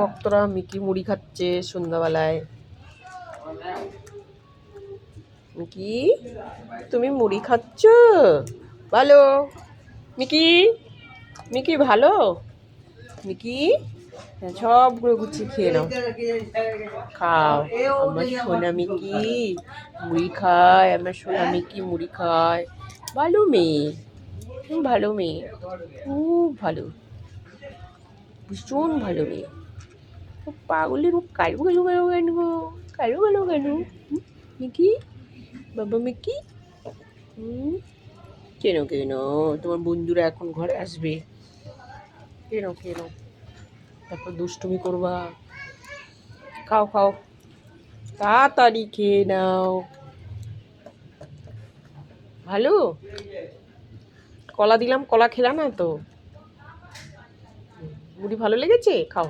ভক্তরা মিকি মুড়ি খাচ্ছে সন্ধ্যাবেলায়। মিকি, তুমি মুড়ি খাচ্ছ? ভালো মিকি, মিকি ভালো মিকি, সবগুলো গুছিয়ে খেয়ে নাও, খাও। আমার সোনা মিকি মুড়ি খায়, আমার সোনা মিকি মুড়ি খায়। ভালো মেয়ে, ভালো মেয়ে, খুব ভালো, ভীষণ ভালো মেয়ে। পাগলের কালো কালো কালো কেন গো, কালো কালো কেন মিকি, বাবা মিকি? কেন কেন? তোমার বন্ধুরা এখন ঘরে আসবে, কেন কেন? তারপর দুষ্টুমি করবা। খাও খাও, তাড়াতাড়ি খেয়ে নাও। ভালো কলা দিলাম, কলা খেলা না তো? মুড়ি ভালো লেগেছে? খাও।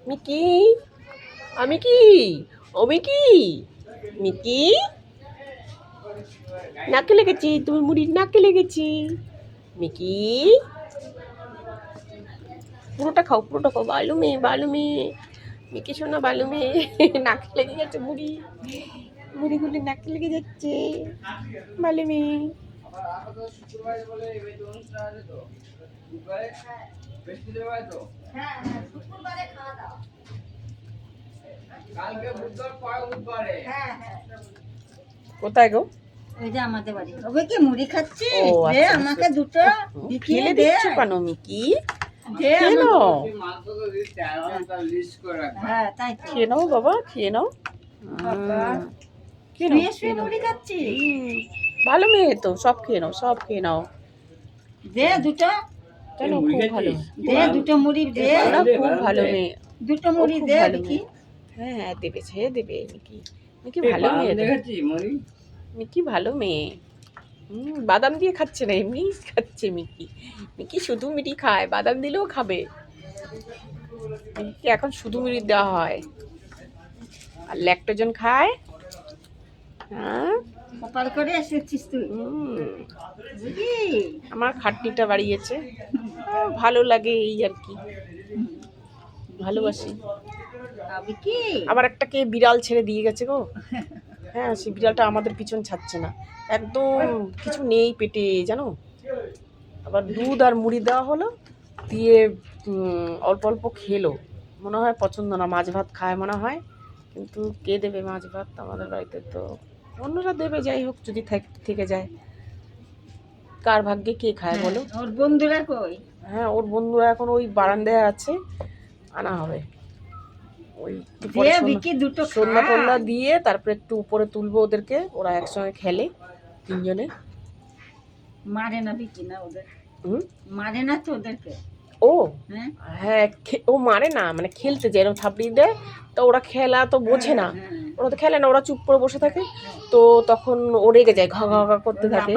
মিকি, আমি কি, ও মিকি, মিকি নাকে লেগেছি, তুমি মুড়ির নাকে লেগেছি। মিকি পুরোটা খাও, পুরোটা খাও। ভালো মেয়ে, ভালো মেয়ে মিকি শোনা, ভালো মেয়ে। নাকে লেগে যাচ্ছে মুড়ি, মুড়িগুলি নাকে লেগে যাচ্ছে। ভালো মেয়ে। কোথায় গো? ওই যে আমাদের বাড়ি। ওকে কি মুড়ি খাচ্ছি? ও দে আচ্ছা, আমাকে দুটো খেলে দিচ্ছ কেন মিকি? দে খেয়ে নাও। হ্যাঁ তাই তো। খেয়ে নাও বাবা, খেয়ে নাও। খেয়ে নাও, শুয়ে শুয়ে মুড়ি খাচ্ছি। ভালো মেয়ে তো, সব খেয়ে নাও, সব খেয়ে নাও। দে দুটো, কেন? খুব ভালো, দে দুটো মুড়ি দে। ওরা খুব ভালো মেয়ে, দুটো মুড়ি দে দেখি। হ্যাঁ হ্যাঁ দেবে, ছেড়ে দেবে। মিকি, মিকি ভালো মেয়ে, মিকি ভালো মেয়ে। বাদাম দিয়ে খাচ্ছে না, এমনি খাচ্ছে মিকি। মিকি শুধু মিটি খায়, বাদাম দিলেও খাবে। মিকি এখন শুধু মিটি দেওয়া হয়, আর ল্যাকটোজেন খায়। হ্যাঁ কপাল করে এসেছিস তুই। আমার খাটনিটা বাড়িয়েছে, ভালো লাগে এই আর কি, ভালোবাসি। আবার একটা কে বিড়াল ছেড়ে দিয়ে গেছে গো। হ্যাঁ, সেই বিড়ালটা আমাদের পিছন ছাড়ছে না, একদম কিছু নেই পেটে জানো। আবার দুধ আর মুড়ি দেওয়া হলো, দিয়ে অল্প অল্প খেলো, মনে হয় পছন্দ না, মাছ ভাত খায় মনে হয়। কিন্তু কে দেবে মাছ ভাত আমাদের বাড়িতে? তো অন্যরা দেবে, যাই হোক যদি থেকে যায়। কার ভাগ্যে কে খায় বলো? ওর বন্ধুরা কই? হ্যাঁ, ওর বন্ধুরা এখন ওই বারান্দায় আছে, আনা হবে। ওই সন্ধ্যা টন্যা দিয়ে তারপরে একটু উপরে তুলবো ওদেরকে, ওরা একসঙ্গে খেলে তিনজনে। মারে না বিকি না ওদের? মারে না তো ওদেরকে? ও হ্যাঁ, ও মারে না, মানে খেলতে যায়, এরকম থাপড়ি দেয়। তো ওরা খেলা তো বোঝে না, ওরা তো খেলে না, ওরা চুপ করে বসে থাকে। তো তখন ও রেগে যায়, ঘা ঘা ঘা করতে থাকে,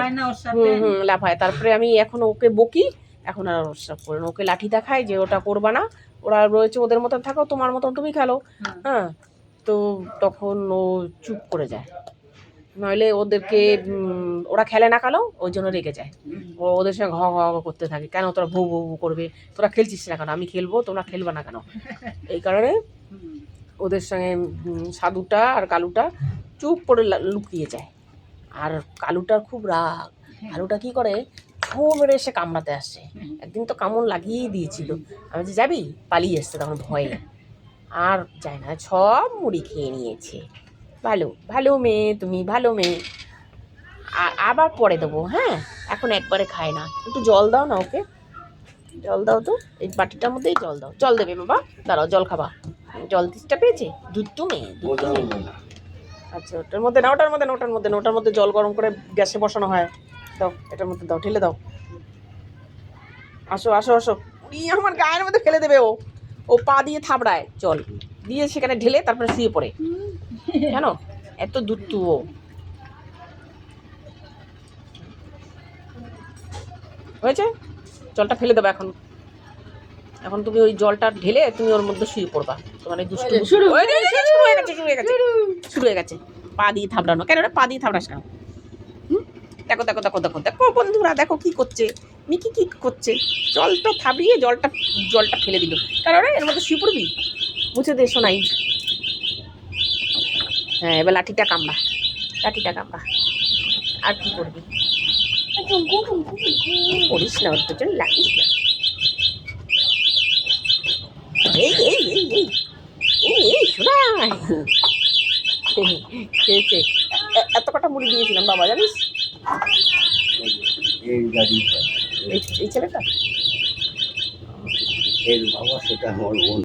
লাফায়। তারপরে আমি এখন ওকে বকি, এখন আর ওর সব করে না, ওকে লাঠি দেখায় যে ওটা করবা না, ওরা রয়েছে ওদের মতন থাকো, তোমার মতন তুমি খেলো। হ্যাঁ, তো তখন ও চুপ করে যায়, নইলে ওদেরকে ওরা খেলে না কেন, ওই জন্য রেগে যায়। ও ওদের সঙ্গে ঘ ঘ করতে থাকে, কেন তোরা ভৌ ভৌ করবে, তোরা খেলছিস না কেন, আমি খেলবো তোমরা খেলবা না কেন। এই কারণে ওদের সঙ্গে সাধুটা আর কালুটা চুপ করে লুকিয়ে যায়। আর কালুটার খুব রাগ, কালুটা কি করে, ছো মেরে এসে কামড়াতে আসছে। একদিন তো কামড় লাগিয়েই দিয়েছিল, আমি যে যাবি, পালিয়ে এসছে তখন ভয়ে, আর যায় না, সব মুড়ি খেয়ে নিয়েছে। ভালো, ভালো মেয়ে তুমি, ভালো মেয়ে। আবার পরে দেবো, হ্যাঁ, এখন একবারে খায় না। একটু জল দাও না ওকে, জল দাও তো, এই বাটিটার মধ্যেই জল দাও। জল দেবে বাবা, দাঁড়াও, জল খাবা। জল তিষ্টা পেয়েছে, দুধ তুমি, দুধ তুমি। আচ্ছা, ওটার মধ্যে না, ওটার মধ্যে না, ওটার মধ্যে না, ওটার মধ্যে জল গরম করে গ্যাসে বসানো হয়। দাও, এটার মধ্যে দাও, ঢেলে দাও। আসো আসো আসো, আমার গায়ের মধ্যে ফেলে দেবে ও, ও পা দিয়ে থাবড়ায় জল দিয়ে, সেখানে ঢেলে তারপরে শুয়ে পড়ে। জানো, এত দুধ ও। হয়েছে, জলটা ফেলে দেবে এখন। এখন তুমি ওই জলটা ঢেলে তুমি ওর মধ্যে শুয়ে পড়বা। তোমার এই দুষ্টু শুরু হয়ে গেছে, পা দিয়ে থাবড়ানো। কেন রে পা দিয়ে থাবড়াস কেন? দেখো দেখো দেখো দেখো দেখো বন্ধুরা, দেখো কি করছে, মিকি কি করছে, জলটা থাবড়িয়ে জলটা ফেলে দিল। কারণ এর মধ্যে শুয়ে পড়বি, মুছে দে শোনাই। হ্যাঁ, এবার লাঠিটা কামড়া, আর কি করবি, করিস না, ওর জন্য লাগিস না। এই শোনাই খেয়েছে। এত কটা মুড়ি দিয়েছিলাম বাবা, জানিস, এই ছেলেটা এর বাবা সেটা আমার বোন।